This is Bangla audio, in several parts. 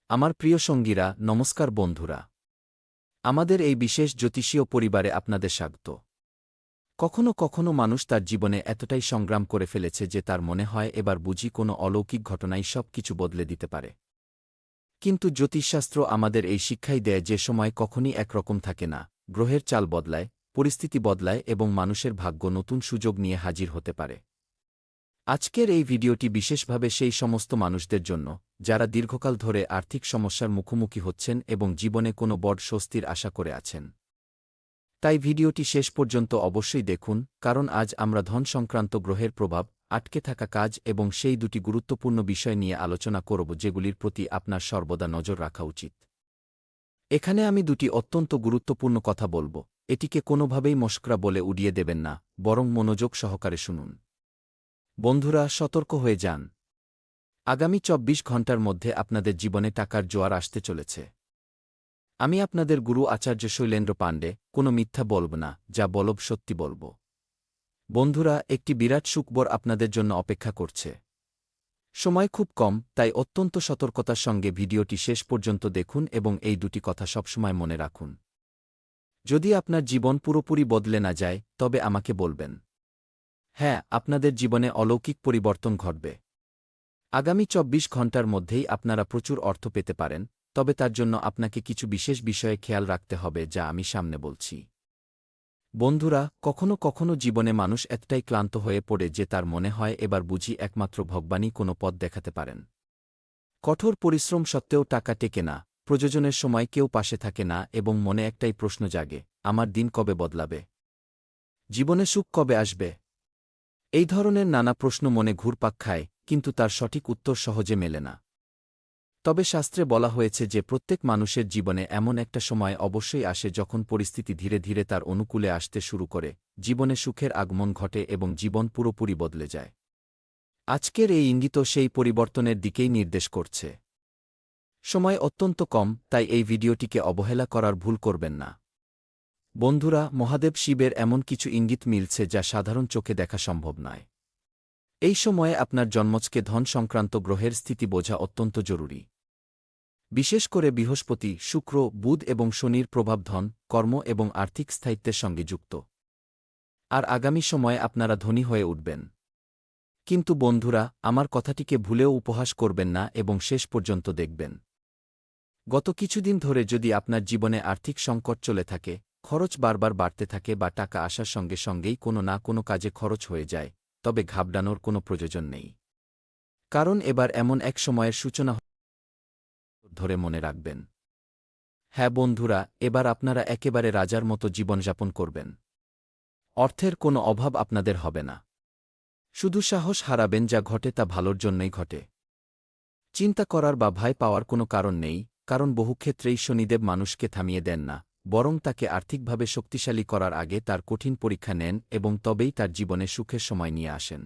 আমার প্রিয় সঙ্গীরা, নমস্কার বন্ধুরা। আমাদের এই বিশেষ জ্যোতিষীয় পরিবারে আপনাদের স্বাগত। কখনো কখনো মানুষ তার জীবনে এতটাই সংগ্রাম করে ফেলেছে যে তার মনে হয় এবার বুঝি কোনো অলৌকিক ঘটনাই সব কিছু বদলে দিতে পারে। কিন্তু জ্যোতিষশাস্ত্র আমাদের এই শিক্ষাই দেয় যে সময় কখনই একরকম থাকে না, গ্রহের চাল বদলায়, পরিস্থিতি বদলায় এবং মানুষের ভাগ্য নতুন সুযোগ নিয়ে হাজির হতে পারে। আজকের এই ভিডিওটি বিশেষভাবে সেই সমস্ত মানুষদের জন্য যারা দীর্ঘকাল ধরে আর্থিক সমস্যার মুখোমুখি হচ্ছেন এবং জীবনে কোনো বড় স্বস্তির আশা করে আছেন। তাই ভিডিওটি শেষ পর্যন্ত অবশ্যই দেখুন, কারণ আজ আমরা ধন সংক্রান্ত গ্রহের প্রভাব, আটকে থাকা কাজ এবং সেই দুটি গুরুত্বপূর্ণ বিষয় নিয়ে আলোচনা করব যেগুলির প্রতি আপনার সর্বদা নজর রাখা উচিত। এখানে আমি দুটি অত্যন্ত গুরুত্বপূর্ণ কথা বলবো, এটিকে কোনোভাবেই মশকরা বলে উড়িয়ে দেবেন না, বরং মনোযোগ সহকারে শুনুন। বন্ধুরা, সতর্ক হয়ে যান। আগামী ২৪ ঘণ্টার মধ্যে আপনাদের জীবনে টাকার জোয়ার আসতে চলেছে। আমি আপনাদের গুরু আচার্য শৈলেন্দ্র পাণ্ডে কোনো মিথ্যা বলব না, যা বলব সত্যি বলব। বন্ধুরা, একটি বিরাট সুখবর আপনাদের জন্য অপেক্ষা করছে। সময় খুব কম, তাই অত্যন্ত সতর্কতার সঙ্গে ভিডিওটি শেষ পর্যন্ত দেখুন এবং এই দুটি কথা সবসময় মনে রাখুন। যদি আপনার জীবন পুরোপুরি বদলে না যায়, তবে আমাকে বলবেন। হ্যাঁ, আপনাদের জীবনে অলৌকিক পরিবর্তন ঘটবে। আগামী ২৪ ঘণ্টার মধ্যেই আপনারা প্রচুর অর্থ পেতে পারেন, তবে তার জন্য আপনাকে কিছু বিশেষ বিষয়ে খেয়াল রাখতে হবে যা আমি সামনে বলছি। বন্ধুরা, কখনো কখনো জীবনে মানুষ এতটাই ক্লান্ত হয়ে পড়ে যে তার মনে হয় এবার বুঝি একমাত্র ভগবানই কোনো পথ দেখাতে পারেন। কঠোর পরিশ্রম সত্ত্বেও টাকা টেকে না, প্রয়োজনের সময় কেউ পাশে থাকে না এবং মনে একটাই প্রশ্ন জাগে, আমার দিন কবে বদলাবে? জীবনে সুখ কবে আসবে? এই ধরনের নানা প্রশ্ন মনে ঘুরপাক খায়, কিন্তু তার সঠিক উত্তর সহজে মেলে না। তবে শাস্ত্রে বলা হয়েছে যে প্রত্যেক মানুষের জীবনে এমন একটা সময় অবশ্যই আসে যখন পরিস্থিতি ধীরে ধীরে তার অনুকূলে আসতে শুরু করে, জীবনে সুখের আগমন ঘটে এবং জীবন পুরোপুরি বদলে যায়। আজকের এই ইঙ্গিত সেই পরিবর্তনের দিকেই নির্দেশ করছে। সময় অত্যন্ত কম, তাই এই ভিডিওটিকে অবহেলা করার ভুল করবেন না। বন্ধুরা, মহাদেব শিবের এমন কিছু ইঙ্গিত মিলছে যা সাধারণ চোখে দেখা সম্ভব নয়। এই সময়ে আপনার জন্মছকে ধন সংক্রান্ত গ্রহের স্থিতি বোঝা অত্যন্ত জরুরি। বিশেষ করে বৃহস্পতি, শুক্র, বুধ এবং শনির প্রভাব ধন, কর্ম এবং আর্থিক স্থায়িত্বের সঙ্গে যুক্ত। আর আগামী সময়ে আপনারা ধনী হয়ে উঠবেন। কিন্তু বন্ধুরা, আমার কথাটিকে ভুলেও উপহাস করবেন না এবং শেষ পর্যন্ত দেখবেন। গত কিছুদিন ধরে যদি আপনার জীবনে আর্থিক সংকট চলে থাকে, খরচ বারবার বাড়তে থাকে বা টাকা আসার সঙ্গে সঙ্গেই কোনো না কোনো কাজে খরচ হয়ে যায়, তবে ঘাবড়ানোর কোনো প্রয়োজন নেই। কারণ এবার এমন এক সময়ের সূচনা ধরে মনে রাখবেন। হ্যাঁ বন্ধুরা, এবার আপনারা একেবারে রাজার মতো জীবনযাপন করবেন। অর্থের কোনো অভাব আপনাদের হবে না। শুধু সাহস হারাবেন, যা ঘটে তা ভালোর জন্যই ঘটে। চিন্তা করার বা ভয় পাওয়ার কোনো কারণ নেই, কারণ বহু ক্ষেত্রেই শনিদেব মানুষকে থামিয়ে দেন না, বরং তাকে আর্থিকভাবে শক্তিশালী করার আগে তার কঠিন পরীক্ষা নেন এবং তবেই তার জীবনে সুখের সময় নিয়ে আসেন।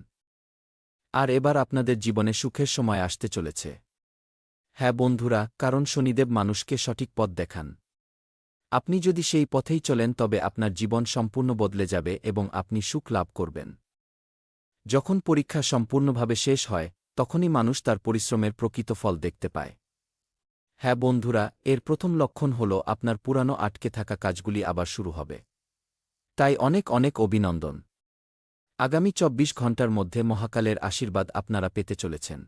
আর এবার আপনাদের জীবনে সুখের সময় আসতে চলেছে। হ্যাঁ বন্ধুরা, কারণ শনিদেব মানুষকে সঠিক পথ দেখান। আপনি যদি সেই পথেই চলেন তবে আপনার জীবন সম্পূর্ণ বদলে যাবে এবং আপনি সুখ লাভ করবেন। যখন পরীক্ষা সম্পূর্ণভাবে শেষ হয়, তখনই মানুষ তার পরিশ্রমের প্রকৃত ফল দেখতে পায়। হ্যাঁ বন্ধুরা, এর প্রথম লক্ষণ হল আপনার পুরানো আটকে থাকা কাজগুলি আবার শুরু হবে। তাই অনেক অনেক অভিনন্দন। আগামী ২৪ ঘণ্টার মধ্যে মহাকালের আশীর্বাদ আপনারা পেতে চলেছেন।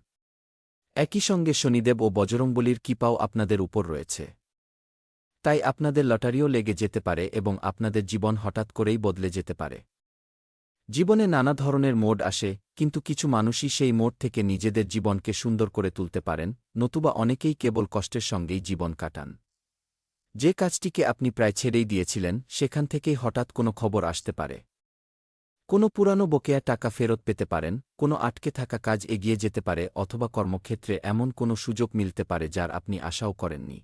একই সঙ্গে শনিদেব ও বজরংবলীর কৃপাও আপনাদের উপর রয়েছে। তাই আপনাদের লটারিও লেগে যেতে পারে এবং আপনাদের জীবন হঠাৎ করেই বদলে যেতে পারে। জীবনে নানা ধরনের মোড আসে, কিন্তু কিছু মানুষই সেই মোড থেকে নিজেদের জীবনকে সুন্দর করে তুলতে পারেন, নতুবা অনেকেই কেবল কষ্টের সঙ্গেই জীবন কাটান। যে কাজটিকে আপনি প্রায় ছেড়েই দিয়েছিলেন, সেখান থেকেই হঠাৎ কোনো খবর আসতে পারে। কোনো পুরানো বকেয়া টাকা ফেরত পেতে পারেন, কোনো আটকে থাকা কাজ এগিয়ে যেতে পারে অথবা কর্মক্ষেত্রে এমন কোনো সুযোগ মিলতে পারে যার আপনি আশাও করেননি।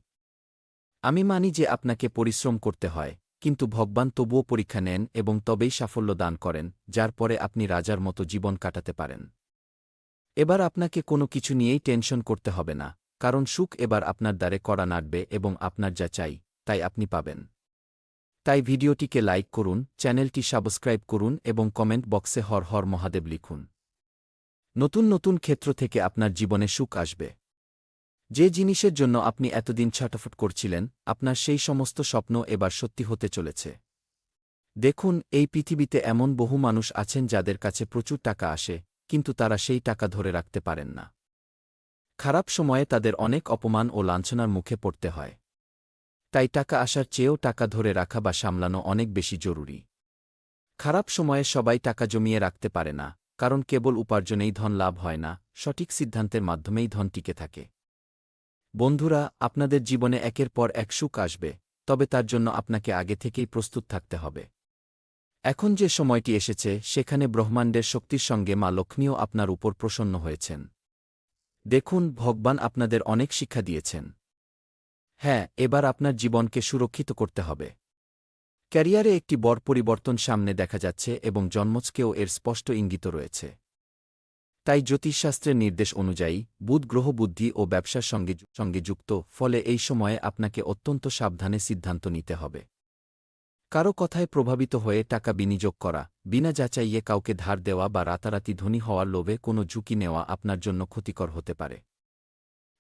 আমি মানি যে আপনাকে পরিশ্রম করতে হয়, কিন্তু ভগবান তবুও পরীক্ষা নেন এবং তবেই সাফল্য দান করেন, যার পরে আপনি রাজার মতো জীবন কাটাতে পারেন। এবার আপনাকে কোনো কিছু নিয়েই টেনশন করতে হবে না, কারণ সুখ এবার আপনার দ্বারে কড়া নাড়বে এবং আপনার যা চাই, তাই আপনি পাবেন। তাই ভিডিওটিকে লাইক করুন, চ্যানেলটি সাবস্ক্রাইব করুন এবং কমেন্ট বক্সে হর হর মহাদেব লিখুন। নতুন নতুন ক্ষেত্র থেকে আপনার জীবনে সুখ আসবে। যে জিনিসের জন্য আপনি এতদিন ছটফট করছিলেন, আপনার সেই সমস্ত স্বপ্ন এবার সত্যি হতে চলেছে। দেখুন, এই পৃথিবীতে এমন বহু মানুষ আছেন যাদের কাছে প্রচুর টাকা আসে, কিন্তু তারা সেই টাকা ধরে রাখতে পারেন না। খারাপ সময়ে তাদের অনেক অপমান ও লাঞ্ছনার মুখে পড়তে হয়। তাই টাকা আসার চেয়েও টাকা ধরে রাখা বা সামলানো অনেক বেশি জরুরি। খারাপ সময়ে সবাই টাকা জমিয়ে রাখতে পারে না, কারণ কেবল উপার্জনেই ধন লাভ হয় না, সঠিক সিদ্ধান্তের মাধ্যমেই ধন টিকে থাকে। বন্ধুরা, আপনাদের জীবনে একের পর এক সুখ আসবে, তবে তার জন্য আপনাকে আগে থেকেই প্রস্তুত থাকতে হবে। এখন যে সময়টি এসেছে, সেখানে ব্রহ্মাণ্ডের শক্তির সঙ্গে মা লক্ষ্মীও আপনার উপর প্রসন্ন হয়েছেন। দেখুন, ভগবান আপনাদের অনেক শিক্ষা দিয়েছেন। হ্যাঁ, এবার আপনার জীবনকে সুরক্ষিত করতে হবে। ক্যারিয়ারে একটি বড় পরিবর্তন সামনে দেখা যাচ্ছে এবং জন্মছকেও এর স্পষ্ট ইঙ্গিত রয়েছে। তাই জ্যোতিষশাস্ত্রের নির্দেশ অনুযায়ী বুধ গ্রহ বুদ্ধি ও ব্যবসার সঙ্গে যুক্ত, ফলে এই সময়ে আপনাকে অত্যন্ত সাবধানে সিদ্ধান্ত নিতে হবে। কারো কথায় প্রভাবিত হয়ে টাকা বিনিয়োগ করা, বিনা যাচাইয়ে কাউকে ধার দেওয়া বা রাতারাতি ধনী হওয়ার লোভে কোনো ঝুঁকি নেওয়া আপনার জন্য ক্ষতিকর হতে পারে।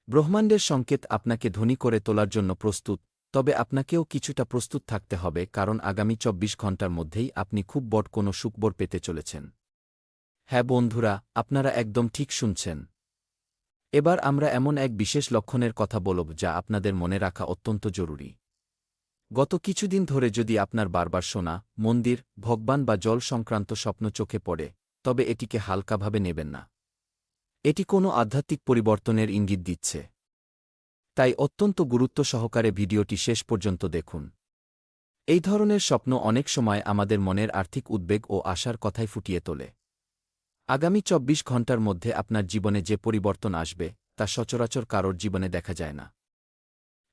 ব্রহ্মাণ্ডের সংকেত আপনাকে ধনী করে তোলার জন্য প্রস্তুত, তবে আপনাকেও কিছুটা প্রস্তুত থাকতে হবে, কারণ আগামী ২৪ ঘণ্টার মধ্যেই আপনি খুব বড় কোনো সুখবর পেতে চলেছেন। হ্যাঁ বন্ধুরা, আপনারা একদম ঠিক শুনছেন। এবার আমরা এমন এক বিশেষ লক্ষণের কথা বলব যা আপনাদের মনে রাখা অত্যন্ত জরুরি। গত কিছুদিন ধরে যদি আপনার বারবার শোনা, মন্দির, ভগবান বা জল সংক্রান্ত স্বপ্ন চোখে পড়ে, তবে এটিকে হালকাভাবে নেবেন না। এটি কোনো আধ্যাত্মিক পরিবর্তনের ইঙ্গিত দিচ্ছে। তাই অত্যন্ত গুরুত্ব সহকারে ভিডিওটি শেষ পর্যন্ত দেখুন। এই ধরনের স্বপ্ন অনেক সময় আমাদের মনের আর্থিক উদ্বেগ ও আশার কথাই ফুটিয়ে তোলে। আগামী ২৪ ঘণ্টার মধ্যে আপনার জীবনে যে পরিবর্তন আসবে, তা সচরাচর কারোর জীবনে দেখা যায় না।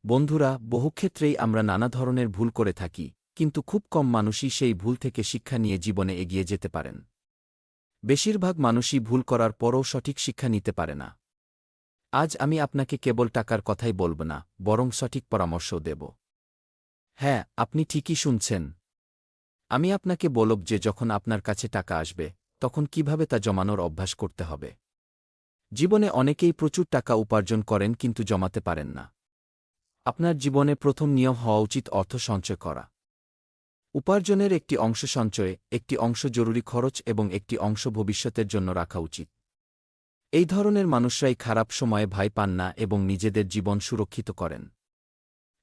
বন্ধুরা, বহুক্ষেত্রেই আমরা নানা ধরনের ভুল করে থাকি, কিন্তু খুব কম মানুষই সেই ভুল থেকে শিক্ষা নিয়ে জীবনে এগিয়ে যেতে পারেন। বেশিরভাগ মানুষই ভুল করার পরও সঠিক শিক্ষা নিতে পারে না। আজ আমি আপনাকে কেবল টাকার কথাই বলব না, বরং সঠিক পরামর্শও দেব। হ্যাঁ, আপনি ঠিকই শুনছেন। আমি আপনাকে বলব যে যখন আপনার কাছে টাকা আসবে, তখন কিভাবে তা জমানোর অভ্যাস করতে হবে। জীবনে অনেকেই প্রচুর টাকা উপার্জন করেন কিন্তু জমাতে পারেন না। আপনার জীবনে প্রথম নিয়ম হওয়া উচিত অর্থ সঞ্চয় করা। উপার্জনের একটি অংশ সঞ্চয়ে, একটি অংশ জরুরি খরচ এবং একটি অংশ ভবিষ্যতের জন্য রাখা উচিত। এই ধরনের মানুষরাই খারাপ সময়ে ভয় পান না এবং নিজেদের জীবন সুরক্ষিত করেন।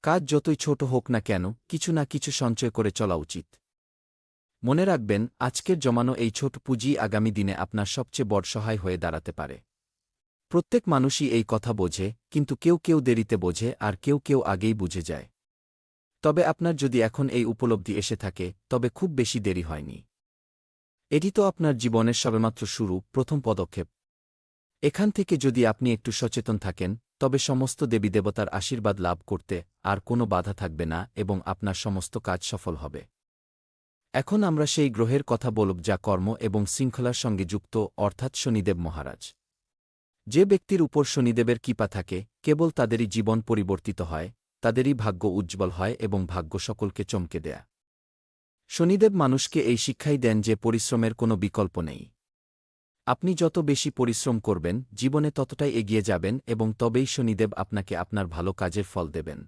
কাজ যতই ছোট হোক না কেন, কিছু না কিছু সঞ্চয় করে চলা উচিত। মনে রাখবেন, আজকের জমানো এই ছোট পুঁজি আগামী দিনে আপনার সবচেয়ে বড় সহায় হয়ে দাঁড়াতে পারে। প্রত্যেক মানুষই এই কথা বোঝে, কিন্তু কেউ কেউ দেরিতে বোঝে আর কেউ কেউ আগেই বুঝে যায়। তবে আপনার যদি এখন এই উপলব্ধি এসে থাকে, তবে খুব বেশি দেরি হয়নি। এটি তো আপনার জীবনের সবেমাত্র শুরু, প্রথম পদক্ষেপ। এখান থেকে যদি আপনি একটু সচেতন থাকেন, তবে সমস্ত দেবীদেবতার আশীর্বাদ লাভ করতে আর কোনো বাধা থাকবে না এবং আপনার সমস্ত কাজ সফল হবে। এখন আমরা সেই গ্রহের কথা বলব যা কর্ম এবং শৃঙ্খলার সঙ্গে যুক্ত, অর্থাৎ শনিদেব মহারাজ। যে ব্যক্তির উপর শনিদেবের কৃপা থাকে, কেবল তাদেরই জীবন পরিবর্তিত হয়, তাদেরই ভাগ্য উজ্জ্বল হয় এবং ভাগ্য সকলকে চমকে দেয়া। শনিদেব মানুষকে এই শিক্ষাই দেন যে পরিশ্রমের কোনো বিকল্প নেই। আপনি যত বেশি পরিশ্রম করবেন, জীবনে ততটাই এগিয়ে যাবেন এবং তবেই শনিদেব আপনাকে আপনার ভালো কাজের ফল দেবেন।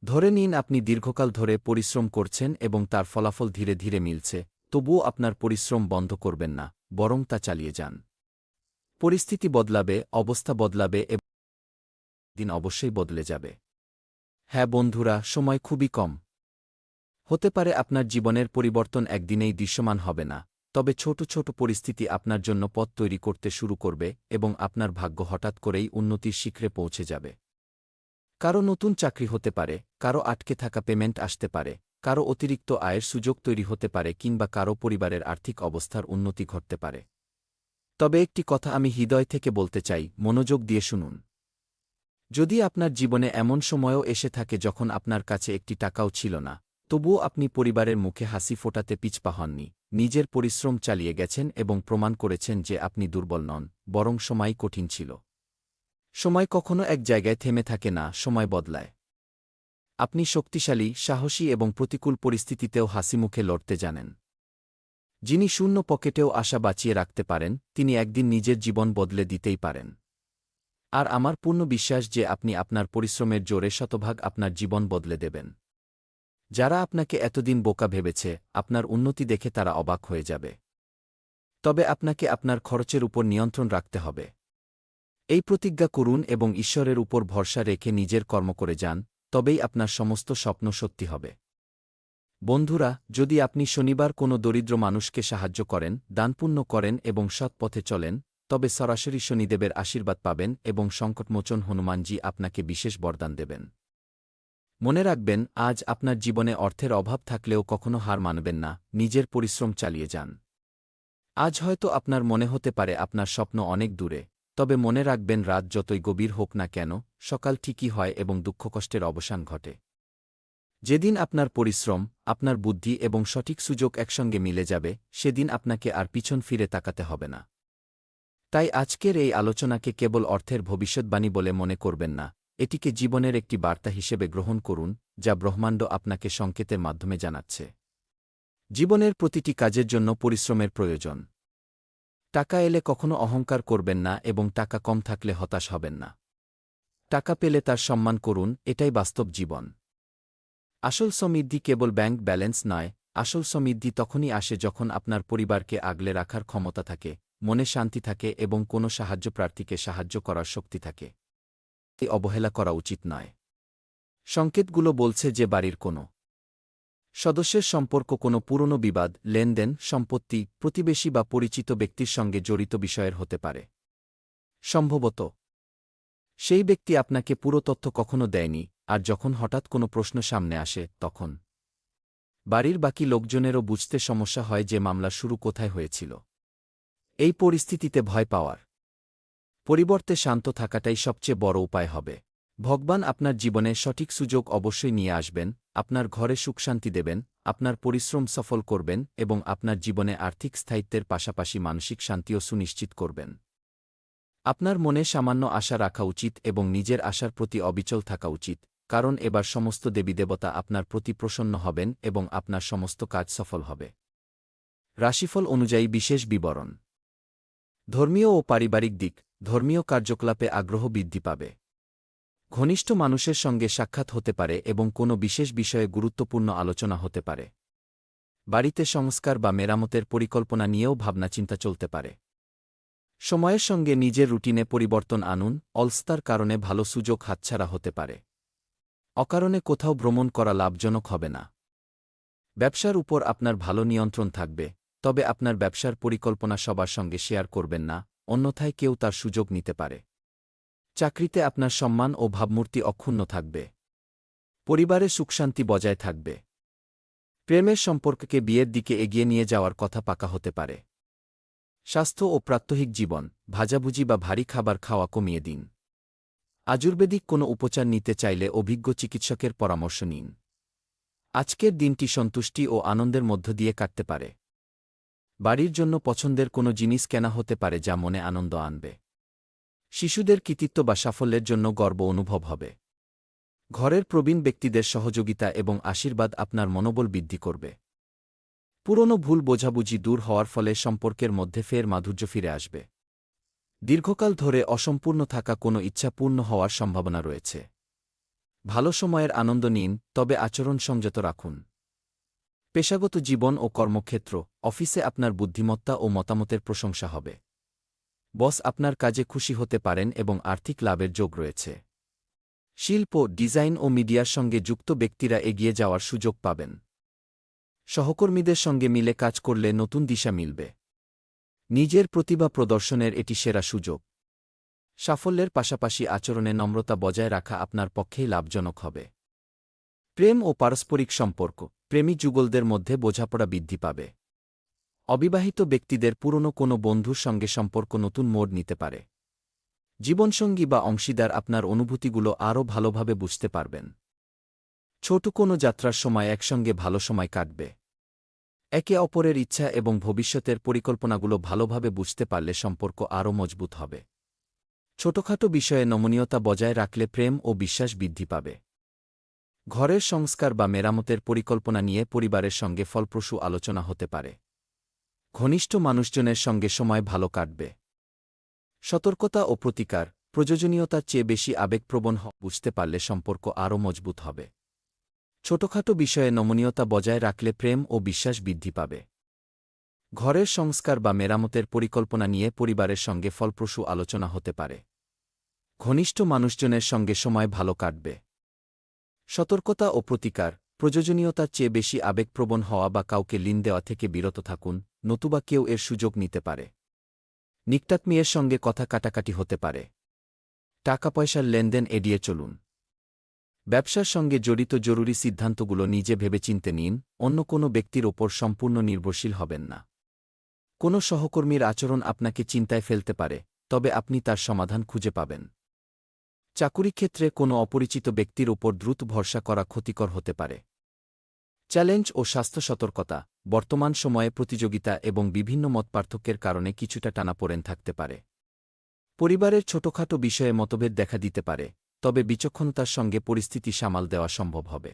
ধরে নিন আপনি দীর্ঘকাল ধরে পরিশ্রম করছেন এবং তার ফলাফল ধীরে ধীরে মিলছে, তবুও আপনার পরিশ্রম বন্ধ করবেন না, বরং তা চালিয়ে যান। পরিস্থিতি বদলাবে, অবস্থা বদলাবে এবং দিন অবশ্যই বদলে যাবে। হ্যাঁ বন্ধুরা, সময় খুবই কম। হতে পারে আপনার জীবনের পরিবর্তন একদিনেই দৃশ্যমান হবে না, তবে ছোট ছোট পরিস্থিতি আপনার জন্য পথ তৈরি করতে শুরু করবে এবং আপনার ভাগ্য হঠাৎ করেই উন্নতির শিখরে পৌঁছে যাবে। কারো নতুন চাকরি হতে পারে, কারো আটকে থাকা পেমেন্ট আসতে পারে, কারো অতিরিক্ত আয়ের সুযোগ তৈরি হতে পারে কিংবা কারো পরিবারের আর্থিক অবস্থার উন্নতি ঘটতে পারে। তবে একটি কথা আমি হৃদয় থেকে বলতে চাই, মনোযোগ দিয়ে শুনুন। যদি আপনার জীবনে এমন সময়ও এসে থাকে যখন আপনার কাছে একটি টাকাও ছিল না, তবুও আপনি পরিবারের মুখে হাসি ফোটাতে পিছপা হননি, নিজের পরিশ্রম চালিয়ে গেছেন এবং প্রমাণ করেছেন যে আপনি দুর্বল নন, বরং সময় কঠিন ছিল। সময় কখনো এক জায়গায় থেমে থাকে না, সময় বদলায়। আপনি শক্তিশালী, সাহসী এবং প্রতিকূল পরিস্থিতিতেও হাসিমুখে লড়তে জানেন। যিনি শূন্য পকেটেও আশা বাঁচিয়ে রাখতে পারেন, তিনি একদিন নিজের জীবন বদলে দিতেই পারেন। আর আমার পূর্ণ বিশ্বাস যে আপনি আপনার পরিশ্রমের জোরে শতভাগ আপনার জীবন বদলে দেবেন। যারা আপনাকে এতদিন বোকা ভেবেছে, আপনার উন্নতি দেখে তারা অবাক হয়ে যাবে। তবে আপনাকে আপনার খরচের উপর নিয়ন্ত্রণ রাখতে হবে। এই প্রতিজ্ঞা করুন এবং ঈশ্বরের উপর ভরসা রেখে নিজের কর্ম করে যান, তবেই আপনার সমস্ত স্বপ্ন সত্যি হবে। বন্ধুরা, যদি আপনি শনিবার কোনো দরিদ্র মানুষকে সাহায্য করেন, দানপুণ্য করেন এবং সৎ পথে চলেন, তবে সরাসরি শনিদেবের আশীর্বাদ পাবেন এবং সংকটমোচন হনুমানজি আপনাকে বিশেষ বরদান দেবেন। মনে রাখবেন, আজ আপনার জীবনে অর্থের অভাব থাকলেও কখনো হার মানবেন না, নিজের পরিশ্রম চালিয়ে যান। আজ হয়তো আপনার মনে হতে পারে আপনার স্বপ্ন অনেক দূরে, তবে মনে রাখবেন রাত যতই গভীর হোক না কেন, সকাল ঠিকই হয় এবং দুঃখকষ্টের অবসান ঘটে। যেদিন আপনার পরিশ্রম, আপনার বুদ্ধি এবং সঠিক সুযোগ একসঙ্গে মিলে যাবে, সেদিন আপনাকে আর পিছন ফিরে তাকাতে হবে না। তাই আজকের এই আলোচনাকে কেবল অর্থের ভবিষ্যৎবাণী বলে মনে করবেন না, এটিকে জীবনের একটি বার্তা হিসেবে গ্রহণ করুন, যা ব্রহ্মাণ্ড আপনাকে সংকেতের মাধ্যমে জানাচ্ছে। জীবনের প্রতিটি কাজের জন্য পরিশ্রমের প্রয়োজন। টাকা এলে কখনো অহংকার করবেন না এবং টাকা কম থাকলে হতাশ হবেন না। টাকা পেলে তার সম্মান করুন, এটাই বাস্তব জীবন। আসল সমৃদ্ধি কেবল ব্যাংক ব্যালেন্স নয়, আসল সমৃদ্ধি তখনই আসে যখন আপনার পরিবারকে আগলে রাখার ক্ষমতা থাকে, মনে শান্তি থাকে এবং কোনো সাহায্যপ্রার্থীকে সাহায্য করার শক্তি থাকে। এই অবহেলা করা উচিত নয়। সংকেতগুলো বলছে যে বাড়ির কোনো সদস্যের সম্পর্ক কোনো পুরনো বিবাদ, লেনদেন, সম্পত্তি, প্রতিবেশী বা পরিচিত ব্যক্তির সঙ্গে জড়িত বিষয়ের হতে পারে। সম্ভবত সেই ব্যক্তি আপনাকে পুরো তথ্য কখনো দেয়নি, আর যখন হঠাৎ কোনো প্রশ্ন সামনে আসে, তখন বাড়ির বাকি লোকজনেরও বুঝতে সমস্যা হয় যে মামলা শুরু কোথায় হয়েছিল। এই পরিস্থিতিতে ভয় পাওয়ার পরিবর্তে শান্ত থাকাটাই সবচেয়ে বড় উপায় হবে। ভগবান আপনার জীবনে সঠিক সুযোগ অবশ্যই নিয়ে আসবেন, আপনার ঘরে সুখশান্তি দেবেন, আপনার পরিশ্রম সফল করবেন এবং আপনার জীবনে আর্থিক স্থায়িত্বের পাশাপাশি মানসিক শান্তিও সুনিশ্চিত করবেন। আপনার মনে সামান্য আশা রাখা উচিত এবং নিজের আশার প্রতি অবিচল থাকা উচিত, কারণ এবার সমস্ত দেবীদেবতা আপনার প্রতি প্রসন্ন হবেন এবং আপনার সমস্ত কাজ সফল হবে। রাশিফল অনুযায়ী বিশেষ বিবরণ। ধর্মীয় ও পারিবারিক দিক। ধর্মীয় কার্যকলাপে আগ্রহ বৃদ্ধি পাবে। ঘনিষ্ঠ মানুষের সঙ্গে সাক্ষাৎ হতে পারে এবং কোনো বিশেষ বিষয়ে গুরুত্বপূর্ণ আলোচনা হতে পারে। বাড়িতে সংস্কার বা মেরামতের পরিকল্পনা নিয়েও ভাবনাচিন্তা চলতে পারে। সময়ের সঙ্গে নিজের রুটিনে পরিবর্তন আনুন, অলস্তার কারণে ভালো সুযোগ হাতছাড়া হতে পারে। অকারণে কোথাও ভ্রমণ করা লাভজনক হবে না। ব্যবসার উপর আপনার ভালো নিয়ন্ত্রণ থাকবে, তবে আপনার ব্যবসার পরিকল্পনা সবার সঙ্গে শেয়ার করবেন না, অন্যথায় কেউ তার সুযোগ নিতে পারে। চাকরিতে আপনার সম্মান ও ভাবমূর্তি অক্ষুণ্ণ থাকবে। পরিবারে সুখশান্তি বজায় থাকবে। প্রেমের সম্পর্ককে বিয়ের দিকে এগিয়ে নিয়ে যাওয়ার কথা পাকা হতে পারে। স্বাস্থ্য ও প্রাত্যহিক জীবন। ভাজাভুজি বা ভারী খাবার খাওয়া কমিয়ে দিন। আয়ুর্বেদিক কোনো উপচার নিতে চাইলে অভিজ্ঞ চিকিৎসকের পরামর্শ নিন। আজকের দিনটি সন্তুষ্টি ও আনন্দের মধ্য দিয়ে কাটতে পারে। বাড়ির জন্য পছন্দের কোনো জিনিস কেনা হতে পারে যা মনে আনন্দ আনবে। শিশুদের কৃতিত্ব বা সাফল্যের জন্য গর্ব অনুভব হবে। ঘরের প্রবীণ ব্যক্তিদের সহযোগিতা এবং আশীর্বাদ আপনার মনোবল বৃদ্ধি করবে। পুরনো ভুল বোঝাবুঝি দূর হওয়ার ফলে সম্পর্কের মধ্যে ফের মাধুর্য ফিরে আসবে। দীর্ঘকাল ধরে অসম্পূর্ণ থাকা কোনো ইচ্ছা পূর্ণ হওয়ার সম্ভাবনা রয়েছে। ভালো সময়ের আনন্দ নিন, তবে আচরণ সংযত রাখুন। পেশাগত জীবন ও কর্মক্ষেত্র। অফিসে আপনার বুদ্ধিমত্তা ও মতামতের প্রশংসা হবে। বস আপনার কাজে খুশি হতে পারেন এবং আর্থিক লাভের যোগ রয়েছে। শিল্প, ডিজাইন ও মিডিয়ার সঙ্গে যুক্ত ব্যক্তিরা এগিয়ে যাওয়ার সুযোগ পাবেন। সহকর্মীদের সঙ্গে মিলে কাজ করলে নতুন দিশা মিলবে। নিজের প্রতিভা প্রদর্শনের এটি সেরা সুযোগ। সাফল্যের পাশাপাশি আচরণে নম্রতা বজায় রাখা আপনার পক্ষেই লাভজনক হবে। প্রেম ও পারস্পরিক সম্পর্ক। প্রেমী যুগলদের মধ্যে বোঝাপড়া বৃদ্ধি পাবে। অবিবাহিত ব্যক্তিদের পুরনো কোনো বন্ধুর সঙ্গে সম্পর্ক নতুন মোড় নিতে পারে। জীবনসঙ্গী বা অংশীদার আপনার অনুভূতিগুলো আরও ভালোভাবে বুঝতে পারবেন। ছোট কোনো যাত্রার সময় একসঙ্গে ভালো সময় কাটবে। একে অপরের ইচ্ছা এবং ভবিষ্যতের পরিকল্পনাগুলো ভালোভাবে বুঝতে পারলে সম্পর্ক আরও মজবুত হবে। ছোটখাটো বিষয়ে নমনীয়তা বজায় রাখলে প্রেম ও বিশ্বাস বৃদ্ধি পাবে। ঘরের সংস্কার বা মেরামতের পরিকল্পনা নিয়ে পরিবারের সঙ্গে ফলপ্রসূ আলোচনা হতে পারে। ঘনিষ্ঠ মানুষজনের সঙ্গে সময় ভালো কাটবে। সতর্কতা ও প্রতিকার। প্রয়োজনীয়তার চেয়ে বেশি আবেগপ্রবণ বুঝতে পারলে সম্পর্ক আরও মজবুত হবে। ছোটখাটো বিষয়ে নমনীয়তা বজায় রাখলে প্রেম ও বিশ্বাস বৃদ্ধি পাবে। ঘরের সংস্কার বা মেরামতের পরিকল্পনা নিয়ে পরিবারের সঙ্গে ফলপ্রসূ আলোচনা হতে পারে। ঘনিষ্ঠ মানুষজনের সঙ্গে সময় ভালো কাটবে। সতর্কতা ও প্রতিকার, প্রয়োজনীয়তার চেয়ে বেশি আবেগপ্রবণ হওয়া বা কাউকে ঋণ দেওয়া থেকে বিরত থাকুন, নতুবা কেউ এর সুযোগ নিতে পারে। নিকটাত্মীয়ের সঙ্গে কথা কাটাকাটি হতে পারে। টাকা পয়সার লেনদেন এড়িয়ে চলুন। ব্যবসার সঙ্গে জড়িত জরুরি সিদ্ধান্তগুলো নিজে ভেবেচিন্তে নিন, অন্য কোনো ব্যক্তির ওপর সম্পূর্ণ নির্ভরশীল হবেন না। কোনো সহকর্মীর আচরণ আপনাকে চিন্তায় ফেলতে পারে, তবে আপনি তার সমাধান খুঁজে পাবেন। চাকুরি ক্ষেত্রে কোনো অপরিচিত ব্যক্তির ওপর দ্রুত ভরসা করা ক্ষতিকর হতে পারে। চ্যালেঞ্জ ও স্বাস্থ্য সতর্কতা, বর্তমান সময়ে প্রতিযোগিতা এবং বিভিন্ন মতপার্থক্যের কারণে কিছুটা টানাপোড়েন থাকতে পারে। পরিবারের ছোটখাটো বিষয়ে মতভেদ দেখা দিতে পারে, তবে বিচক্ষণতার সঙ্গে পরিস্থিতি সামাল দেওয়া সম্ভব হবে।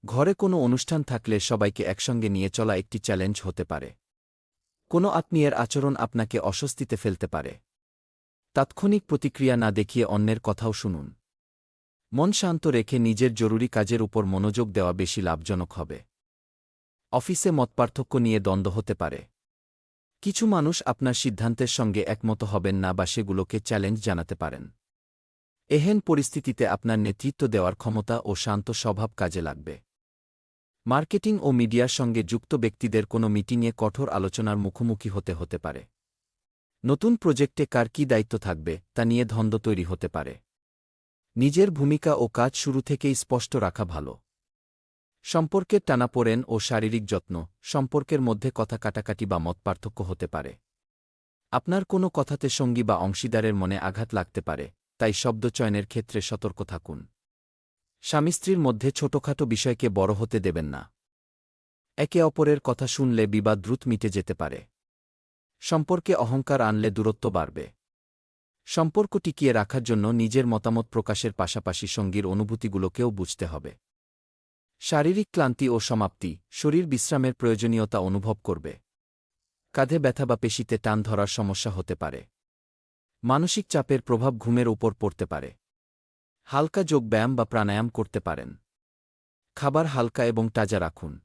ঘরে কোনো অনুষ্ঠান থাকলে সবাইকে একসঙ্গে নিয়ে চলা একটি চ্যালেঞ্জ হতে পারে। কোনো আত্মীয়ের আচরণ আপনাকে অস্বস্তিতে ফেলতে পারে। তাৎক্ষণিক প্রতিক্রিয়া না দেখিয়ে অন্যের কথাও শুনুন। মন শান্ত রেখে নিজের জরুরি কাজের উপর মনোযোগ দেওয়া বেশি লাভজনক হবে। অফিসে মতপার্থক্য নিয়ে দ্বন্দ্ব হতে পারে। কিছু মানুষ আপনার সিদ্ধান্তের সঙ্গে একমত হবেন না বা সেগুলোকে চ্যালেঞ্জ জানাতে পারেন। এহেন পরিস্থিতিতে আপনার নেতৃত্ব দেওয়ার ক্ষমতা ও শান্ত স্বভাব কাজে লাগবে। মার্কেটিং ও মিডিয়ার সঙ্গে যুক্ত ব্যক্তিদের কোনো মিটিংয়ে কঠোর আলোচনার মুখোমুখি হতে পারে। নতুন প্রজেক্টে কার কী দায়িত্ব থাকবে তা নিয়ে দ্বন্দ্ব তৈরি হতে পারে। নিজের ভূমিকা ও কাজ শুরু থেকেই স্পষ্ট রাখা ভালো। সম্পর্কের টানাপোড়েন ও শারীরিক যত্ন, সম্পর্কের মধ্যে কথা কাটাকাটি বা মতপার্থক্য হতে পারে। আপনার কোনো কথাতে সঙ্গী বা অংশীদারের মনে আঘাত লাগতে পারে, তাই শব্দচয়নের ক্ষেত্রে সতর্ক থাকুন। স্বামী স্ত্রীর মধ্যে ছোটখাটো বিষয়কে বড় হতে দেবেন না। একে অপরের কথা শুনলে বিবাদ দ্রুত মিটে যেতে পারে। সম্পর্কে অহংকার আনলে দূরত্ব বাড়বে। সম্পর্ক টিকিয়ে রাখার জন্য নিজের মতামত প্রকাশের পাশাপাশি সঙ্গীর অনুভূতিগুলোকেও বুঝতে হবে। শারীরিক ক্লান্তি ও সমাপ্তি, শরীর বিশ্রামের প্রয়োজনীয়তা অনুভব করবে। কাঁধে ব্যথা বা পেশিতে টান ধরার সমস্যা হতে পারে। মানসিক চাপের প্রভাব ঘুমের উপর পড়তে পারে। হালকা যোগব্যায়াম বা প্রাণায়াম করতে পারেন। খাবার হালকা এবং তাজা রাখুন।